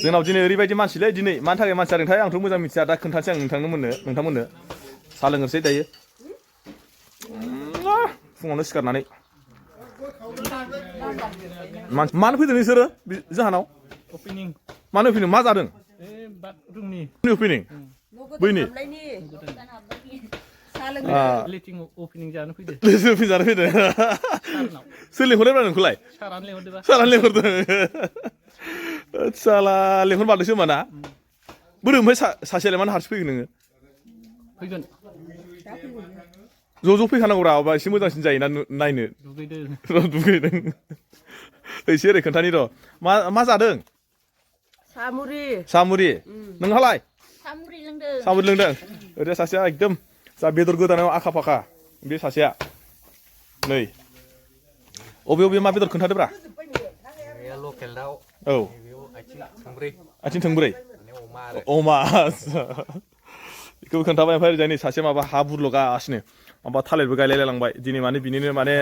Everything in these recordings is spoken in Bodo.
जोंनाव दिनै ओरैबायदि मानसिलै दिनै मानि थाखाय मानसि जादोंथाय आंथ' मोजां मिथिया दा खोन्थानोसै आं नोंथांमोननो साहा लोंनोसै दायो फुङावनो सिखारनानै मानो फैदों नोंसोरो जाहोनाव मानो फैदों मा जादों बैनि ओपिनिं जानो फैदों सोर लिंहरदोंब्रा नोंखौलाय सारानो लिंहरदों साला लिंहरबारदोंसो होमबा ना बोरै ओमफ्राय सासेयालाय मानो हारसिं फैगोन नोङो फैगोन ज' फैखानांगौरा अबा एसे मोजांसिन जायोना नायनो दुगैदों एसे ओरै खोन्थानि र' मा जादों सामुरि नोंहालाय सामुरि लोंदों ओरै सासेया एकदम जा बेदर गोदानायाव आखा फाखा बे सासेया नै अबे मा बेदर खोन्थादोब्रा लकेल दाउ औ आथिं थोंब्रै अमा बेखौबो खोन्थाबाय ओमफ्राय ओरैजाय नै सासे माबा हा बुरल'गासिनो माबा थालिरबो गायलायलायलांबाय दिनै माने बिनिनो माने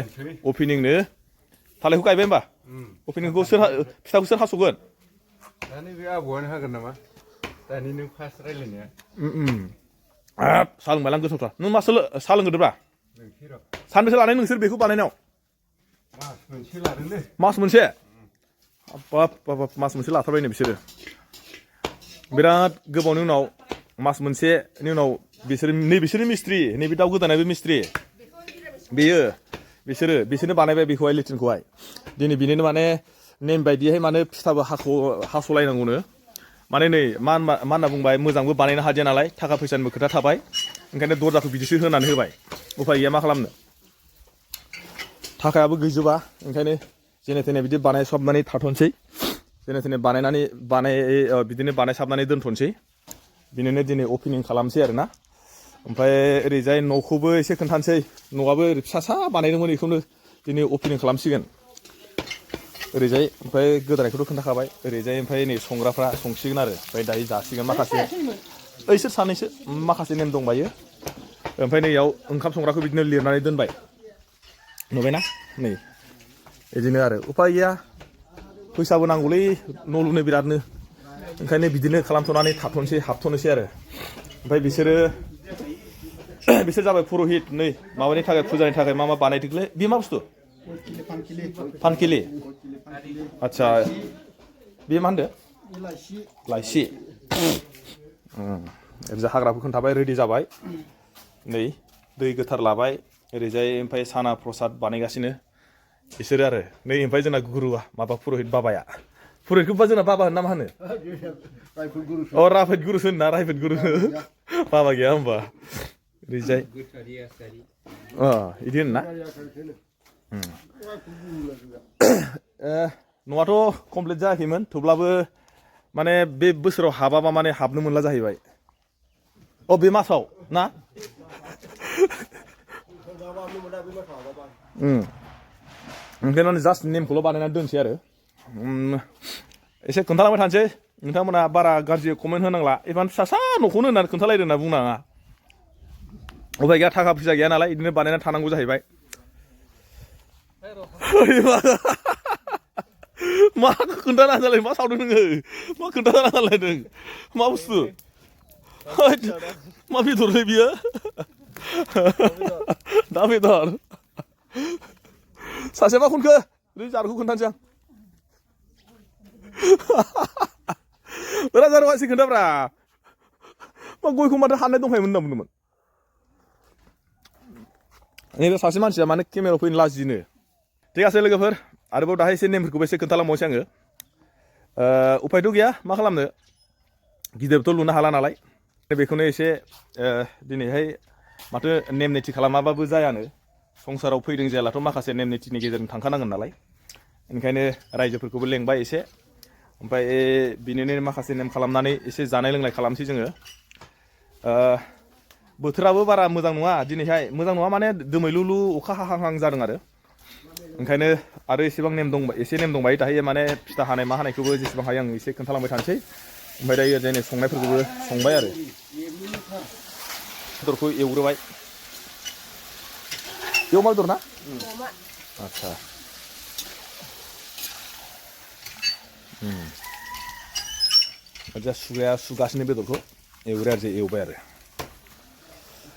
अपेनिंनो थालिरखौ गायबाय होमबा अपेनिंखौ फिथाखौ सोर हास'गोन दानि बे आबौआनो हागोन नामा दानि नों फार्स्ट रायलायनाया साहा लोंबाय आं गोथावथार नों मा साहा लोंगोरदोब्रा सानबेसे लानाय नोंसोर बेखौ बानायनायाव मास मोनसे मास मोनसे लाथारबायनो बिसोरो बिराद गोबावनि उनाव मास मोनसेनि उनाव बिसोरो मिस्ट्रि नैबे दाउ गोदानायबो मिस्ट्रि बिसोरनो बानायबाय बेखौहाय लेट्रिनखौहाय दिनै बिनिनो माने नेम बायदिहाय माने फिथाबो हास'लायनांगौनो माने नै मा होनना बुंबाय मोजांबो बानायनो हादिया नालाय थाखा फैसानिबो खोथा थाबाय ओंखायनो दरजाखौ बिदिसो होनानै होबाय उफाय गैया मा खालामनो थाखायाबो गैजोबा ओंखायनो जेने थेने बिदि बानायसाबनानै थाथ'नोसै जेने थेने बिदिनो बानायसाबनानै दोनथ'नोसै बिनिनो दिनै अपेनिं खालामसै आरोना ओमफ्राय ओरैजाय न'खौबो एसे खोन्थानोसै न'आबो ओरै फिसा बानायदोंमोन बेखौनो दिनै अपेनिं खालामसिगोन ओरैजाय ओमफ्राय गोदानायखौथ' खोन्थाखाबाय ओरैजाय ओमफ्राय नै संग्राफ्रा संसिगोन आरो ओमफ्राय दायो जासिगोन माखासे इसोर सानैसो माखासे नेम दंबायो ओमफ्राय नैयाव ओंखाम संग्राखौ बिदिनो लिरनानै दोनबाय नुबायना नै बिदिनो आरो उफाय गैया फैसाबो नांगौलै न' लुनो बिरादनो ओंखायनो बिदिनो खालामथ'नानै हाबथ'नोसै आरो ओमफ्राय बिसोर जाबाय पुर'हित नै माबानि थाखाय फुजानि थाखाय मा बानायदोंलै बे मा बुस्थु फानकिलि आदसा बे मा होनदों लाइसि ओरैजाय हाग्राखौ खोन्थाबाय रेडि जाबाय नै दै गोथार लाबाय ओरैजाय ओमफ्राय साना प्रसाद बानायगासिनो बिसोरो आरो नै ओमफ्राय जोंना गुरुआ माबा पुर'हित बाबाया पुर'हितखौबा जोंना बाबा होनो ना मा होनो राफेद गुरुसो होनो ना राफेद गुरु बाबा गैया होमबा ओरैजाय बिदि होनो ना न'आथ' कमप्लिट जायाखैमोन थेवब्लाबो माने बे बोसोराव हाबाबा माने हाबनो मोनला जाहैबाय बे मासाव ना ओंखायनो जास्ट नेमखौल' बानायनानै दोनसै आरो एसे खोन्थालांबाय थानोसै नोंथांमोना बारा गाज्रि कमेन्ट होनांला एबार फिसा न'खौनो होननानै खोन्थालायदों होनना बुंनाङा उफाय गैया थाखा फैसा गैया नालाय बिदिनो बानायनानै थानांगौ जाहैबाय मा खोन्थाना होलाय मा सावदों नोङो मा खोन्थाना होलायदों मा बुस्थु मा बेदरलै बियो दा बेदर सासे मा खनखो ओरै जारखौ खोन्थानोसै आं जार एसे खोन्थाब्रा मा गयखौ माथो हाननाय दंखायोमोन होनना बुंदोंमोन नैबे सासे मानसिया माने केमेरायाव फैनो लाजिनो ठीक आसे लोगोफोर आरोबाव दाहाय एसे नेमफोरखौबो एसे खोन्थालांबावनोसै आङो उफायथ' गैया मा खालामनो गिदिरथ' लुनो हाला नालाय बेखौनो एसे दिनैहाय माथो नेम निथि खालामाबाबो जायानो संसाराव फैदों जेलाथ' माखासे नेम निथिनि गेजेरजों थांखानांगोन नालाय ओंखायनो रायजोफोरखौबो लेंबाय एसे ओमफ्राय बिनिनो माखासे नेम खालामनानै एसे जानाय लोंनाय खालामसै जोङो बोथोराबो बारा मोजां नङा दिनैहाय मोजां नङा माने दोमैलुलु अखा हाहां जादों आरो ओंखायनो आरो एसेबां नेम दंबायो दाहाय माने फिथा हानाय मा हानायखौबो जेसेबां हायो आं एसे खोन्थालांबाय थानोसै ओमफ्राय दायो ओरैनो संनायफोरखौबो संबाय आरो बेदरखौ एवग्रोबाय बेयाव मा बेदर ना आदसा जा सुग्राया सुगासिनो बेदरखौ एवग्राया जे एवबाय आरो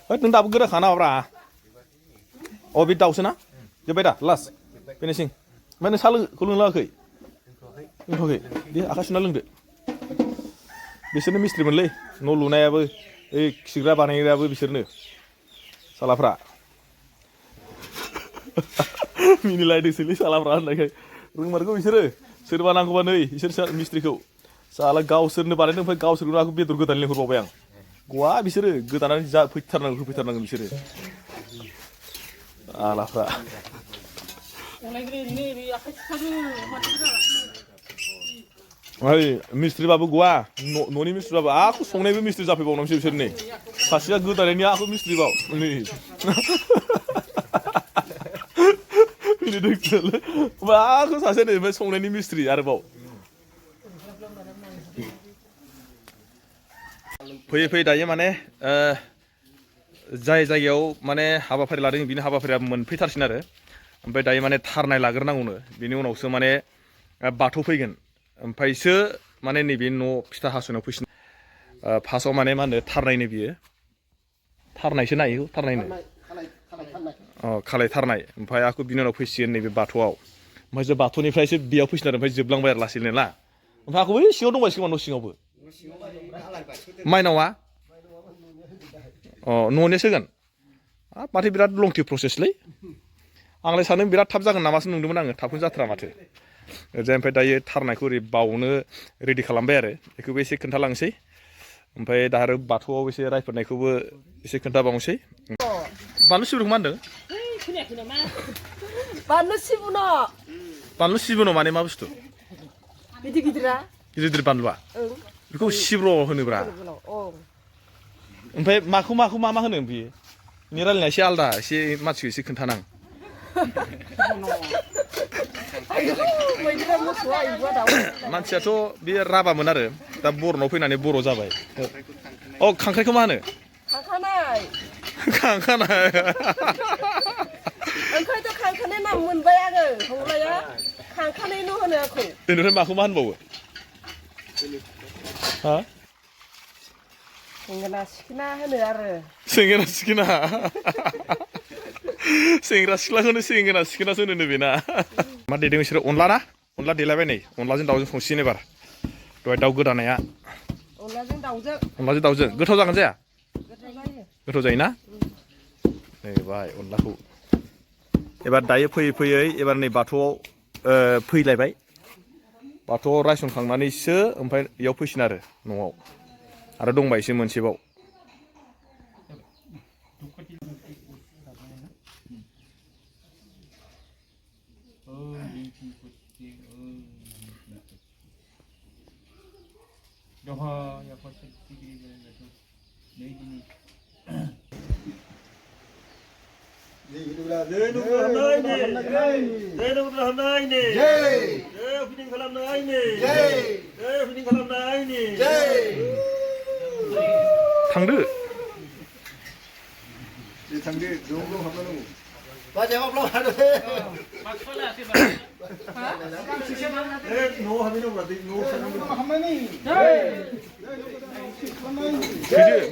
होद नों दाबो गोदाखा नामाब्रा अ बे दाउसो ना जोब्बाय दा लास्ट फिनिशिं ओमफ्राय नों साहाखौ लोंलाङाखै लोंथ'वाखै दे आखाइ सुना लोंदो बिसोरनो मिस्ट्रिमोनलै न' लुनायाबो ओइ खिग्रा बानायग्रायाबो बिसोरनो सालाफ्रा मिनिलायदोंसोलै सालाफ्रा होननायखाय रोंमारगौ बिसोरो सोरबा नांगौबा नै बिसोर मिस्ट्रिखौ साला गावसोरनो बानायदों ओमफ्राय गावसोरखौनो आंखौ बेदर गोदान लिंहरबावबाय आं गवा बिसोरो गोदानानै जा फैथारनांगौ होफैथारनांगौ बिसोरो आलाफ्रा ओइ मिस्ट्रिबाबो गवा न'नि मिस्ट्रिबाबो आखौ संनायबो मिस्ट्रि जाफैबावनांसै बिसोर नै सासेया गोदानायनि आखौ मिस्ट्रिबाव नै आखौ सासे नै ओमफ्राय संनायनि मिस्ट्रि आरोबाव फैयै फैयै दायो माने जाय जायगायाव माने हाबाफारि लादों बिनि हाबाफारिया मोनफैथारसिन आरो ओमफ्राय दायो माने थारनाय लाग्रोनांगौनो बिनि उनावसो माने बाथौ फैगोन ओमफ्रायसो माने नैबे न' फिथा हास'नायाव फैसिन फार्स्टआव माने मा होनो थारनायनो बियो थारनायसो नायो थारनायनो अ खालायथारनाय ओमफ्राय आखौ बिनि उनाव फैसिगोन नैबे बाथौआव ओमफ्राय जों बाथौनिफ्रायसो बेयाव फैसिन आरो ओमफ्राय जोबलांबाय आरो लासैनो ना ओमफ्राय आखौ बै सिङाव दंबाय सिगां न' सिङावबो माइनावा अ न'नियासो होगोन माथो बिराद लंथि प्रसेसलै आंलाय सानो बिराद थाब जागोन नामासो नंदोंमोन आङो थाबखौनो जाथारा माथो ओरैजाय ओमफ्राय दायो थारनायखौ ओरै बावनो रेडि खालामबाय आरो बेखौबो एसे खोन्थालांसै ओमफ्राय दा आरो बाथौआव एसे रायफोरनायखौबो एसे खोन्थाबावनोसै बानलु सिब्रुखौ मा होनदों बानलु सिब्रु बानलु सिब्रु माने मा बुस्थु गिदिर गिदिरा गिदिर गिदिर बानलुआ बेखौ सिब्र होनोब्रा ओमफ्राय माखौ मा होनो बियो नि रायलायनाया एसे आलदा एसे मानसिखौ एसे खोन्थानां मानसियाथ' बे राभामोन आरो दा बर'नाव फैनानै बर' जाबाय अ खांख्राइखौ मा होनो खांखानाय ओंखायनोथ' खांखानाय नाम मोनबाय आङो फंबाया खांखानायल' होनो आंखौ बेनिफ्राय माखौ मा होनबावो हा सेंग्रा सिखोना होनो आरो सेंग्रा सिखोना सेंग्रा सिख्लाखौनो सेंग्रा सिखोनासो होनो बेना मा देदों बिसोरो अनला ना अनला देलायबाय नै अनलाजों दाउजों संसिगोन एबार दहाय दाउ गोदानाया अनलाजों दाउजों गोथाव जागोन जाया जायो गोथाव जायोना नै बाय अनलाखौ एबार दायो फैयै एबार नै बाथौआव फैलायबाय बाथौआव रायसनखांनानैसो ओमफ्राय बेयाव फैसिन आरो न'आव आरो दंबाय एसे मोनसेबाव थांदो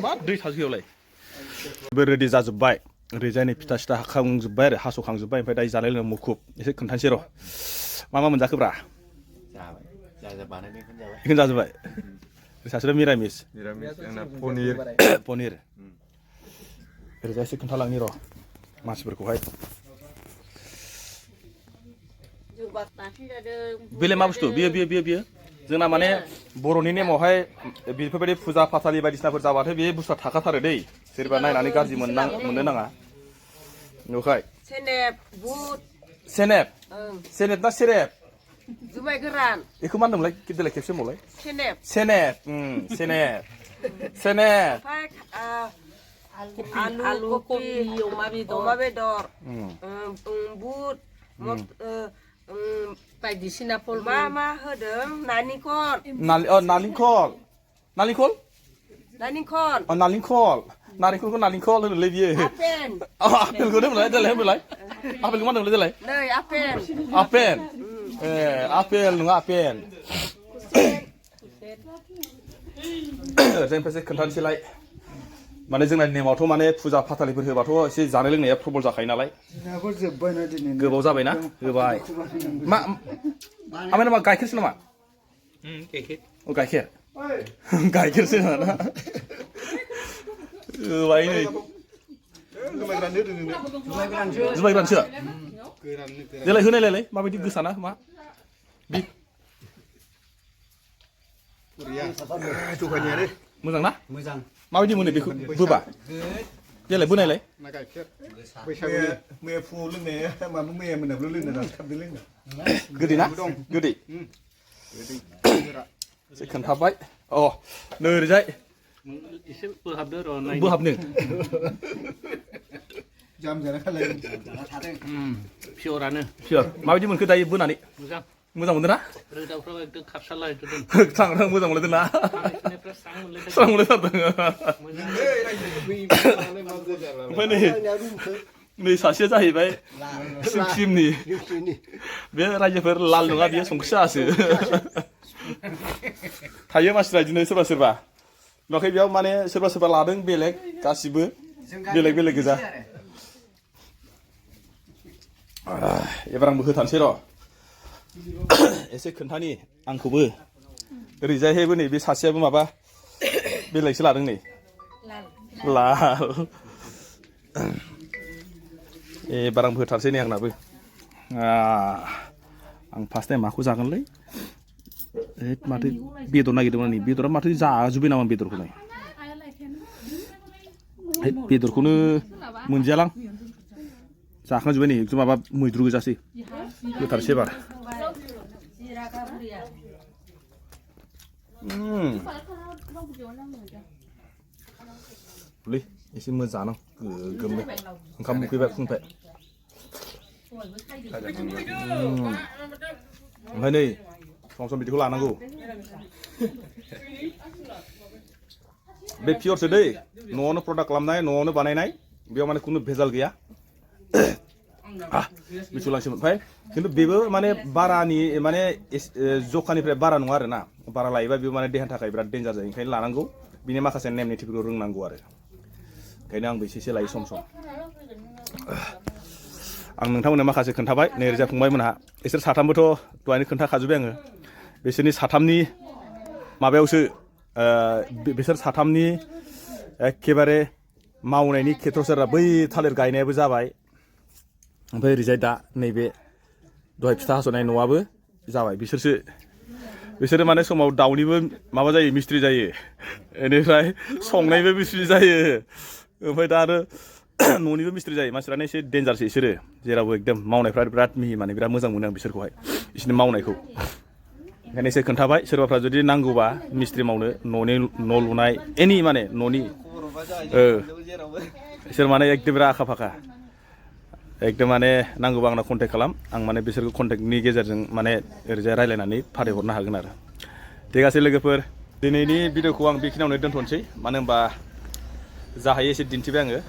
मा दै थाजोयावलाय रेडि जाजोब्बाय ओरैजाय नै फिथा सिथा हाखांजोब्बाय आरो हास'खांजोब्बाय ओमफ्राय दायो जानाय लोंनाय मुखुब एसे खोन्थानोसै र' मा मोनजाखोब्रा बेखौनो जाजोब्बाय सासेल' मिरामिस पनिर ओरैजाय एसे खोन्थालांनि र' मानसिफोरखौहाय बेलाय मा बुस्थु बियो जोंना माने बर'नि नेमावहाय बेफोरबायदि फुजा फाथालि बायदिसिनाफोर जाबाथाय बे बुस्थुआ थाखाथारो दै सोरबा नायनानै गाज्रि मोननो नाङा नुखाय सेनेब ना सेरेब जुमाय गोरान बेखौ मा होनदोंमोनलाय देलाय खेबसे मावलाय सेनेब ओमफ्राय आलु कबि अमा बेदर बुट बायदिसिना फल मा होदों नालेंखर होनोलै बियो आपेलखौ होनोलाय देलाय आपेलखौ मा होनोमोनलाय देलाय आपेल नङा आपेल जोंनिफ्रायसो खोन्थानोसैलाय माने जोंना नेमावथ' माने फुजा फाथालिफोर होबाथ' एसे जानाय लोंनाया प्रबल जाखायो नालाय गोबाव जाबायना होबाय मा आमाय नामा गाइखेरसो नामा अ गाइखेर गाइखेरसो नामा होबाय नै जुमाय गोरानसो देलाय होनायलाय माबायदि गोसाना मा मोजां ना मोजां माबायदि मोनो बेखौ बोबा देलाय बोनायलाय मैया फुङाव लोंनाया माबा मैया मोनाब्लियाव लोंनो थाबदों लोंनो गोदै ना गोदै एसे खोन्थाबाय अ नै ओरैजाय एसे बोहाबदो र' नायनि बोहाबनो जाम जाना खालाय पियरानो पियर माबायदि मोनखो दायो बोनानै मोजां मोजां मोनदों ना रोदाफ्राबो एकदम खारसाला होदों थांनो मोजां मोनदों ना थांनायनिफ्राय स्रां मोनलायदों स्रां मोनलायथारदों ओमफ्राय नै सासेया जाहैबाय सिमनि बे रायजोफोर लाल नङा बियो संख्रि साहासो थायो मानसिफ्रा बिदिनो सोरबा सोरबा नुवाखै बेयाव माने सोरबा सोरबा लादों बेलेग गासिबो बेलेग बेलेग गोजा एबार आंबो होथारसै र' एसे खोन्थानि आंखौबो ओरैजायहायबो नै बे सासेयाबो माबा बेलेगसो लादों नै लाल एबार आंबो होथारसै नै आंनाबो आं फार्स्ट टाइम माखौ जागोनलै माथो बेदर नागिरदोंमोन नै बेदरा माथो जाजोब्बाय नामा बेदरखौलाय बेदरखौनो मोनजायालां जाखांजोब्बाय नै एकदम माबा मैद्रु गोजासै होथारसै एबार लै एसे मोजां गोगोमनो ओंखाम उखैबाय फुंनिफ्राय ओमफ्राय नै सम सम बिदिखौ लानांगौ बे पियरसो दै न'आवनो प्रडाक्ट खालामनाय न'आवनो बानायनाय बेयाव माने खुनु भेजाल गैया मिथिलांसैमोन ओमफ्राय खिन्थु बेबो माने बारानि माने जखानिफ्राय बारा नङा आरो ना बारा लायोबा बेबो माने देहानि थाखाय बिराद डेन्जार जायो ओंखायनो लानांगौ बिनि माखासे नेम निथिफोरखौ रोंनांगौ आरो ओंखायनो आंबो एसे लायो सम सम आं नोंथांमोननो माखासे खोन्थाबाय नैरोजा फंबायमोनहा बिसोर साथामबोथ' दहायनो खोन्थाखाजोब्बाय आङो बिसोरनि साथामनि माबायावसो बिसोर साथामनि एखेबारे मावनायनि खेथ्र'फोरा बै थालिर गायनायाबो जाबाय ओमफ्राय ओरैजाय दा नैबे दहाय फिथा हास'नाय न'आबो जाबाय बिसोरो माने समाव दाउनिबो माबा जायो मिस्ट्रि जायो बेनिफ्राय संनायबो मिस्ट्रि जायो ओमफ्राय दा आरो न'निबो मिस्ट्रि जायो मानसिफ्रानो एसे डेन्जारसो बिसोरो जेरावबो एकदम मावनायफ्रा बिराद मिहि माने बिराद मोजां मोनो आं बिसोरखौहाय बिसोरनि मावनायखौ ओंखायनो एसे खोन्थाबाय सोरबाफ्रा जुदि नांगौबा मिस्ट्रि मावनो न'नि न' लुनाय एनि माने न'नि बिसोर माने एकदम बिराद आखा फाखा एकदम माने नांगौबा आंनाव कन्टेक्ट खालाम आं माने बिसोरखौ कन्टेक्टनि गेजेरजों माने ओरैजाय रायज्लायनानै फाथायहरनो हागोन आरो ठीक आसे लोगोफोर दिनैनि भिडिअखौ आं बेखिनियावनो दोनथ'नोसै मानो होनबा जा हायो एसे दिन्थिबाय आङो